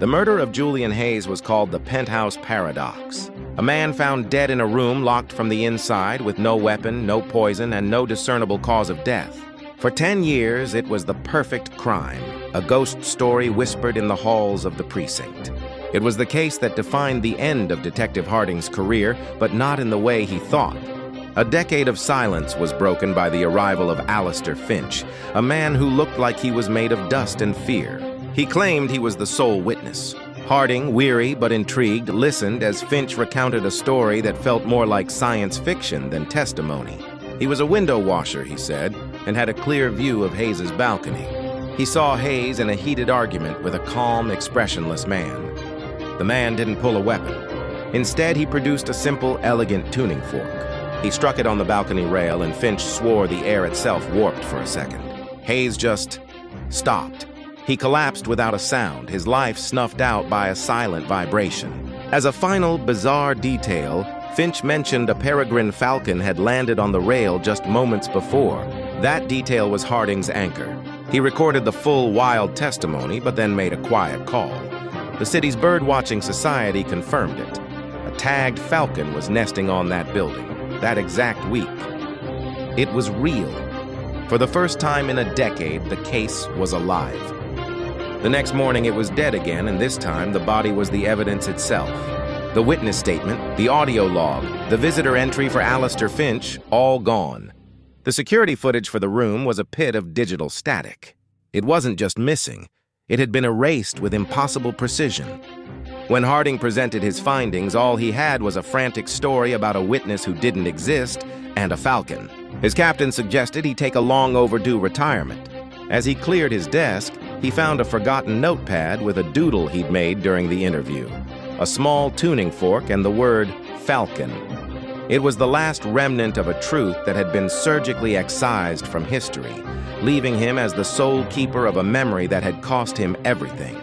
The murder of Julian Hayes was called the Penthouse Paradox. A man found dead in a room locked from the inside with no weapon, no poison, and no discernible cause of death. For 10 years, it was the perfect crime, a ghost story whispered in the halls of the precinct. It was the case that defined the end of Detective Harding's career, but not in the way he thought. A decade of silence was broken by the arrival of Alistair Finch, a man who looked like he was made of dust and fear. He claimed he was the sole witness. Harding, weary but intrigued, listened as Finch recounted a story that felt more like science fiction than testimony. He was a window washer, he said, and had a clear view of Hayes's balcony. He saw Hayes in a heated argument with a calm, expressionless man. The man didn't pull a weapon. Instead, he produced a simple, elegant tuning fork. He struck it on the balcony rail, and Finch swore the air itself warped for a second. Hayes just stopped. He collapsed without a sound, his life snuffed out by a silent vibration. As a final, bizarre detail, Finch mentioned a peregrine falcon had landed on the rail just moments before. That detail was Harding's anchor. He recorded the full, wild testimony, but then made a quiet call. The city's bird-watching society confirmed it. A tagged falcon was nesting on that building, that exact week. It was real. For the first time in a decade, the case was alive. The next morning, it was dead again, and this time, the body was the evidence itself. The witness statement, the audio log, the visitor entry for Alistair Finch, all gone. The security footage for the room was a pit of digital static. It wasn't just missing. It had been erased with impossible precision. When Harding presented his findings, all he had was a frantic story about a witness who didn't exist and a falcon. His captain suggested he take a long overdue retirement. As he cleared his desk, he found a forgotten notepad with a doodle he'd made during the interview. A small tuning fork and the word falcon. It was the last remnant of a truth that had been surgically excised from history, leaving him as the sole keeper of a memory that had cost him everything.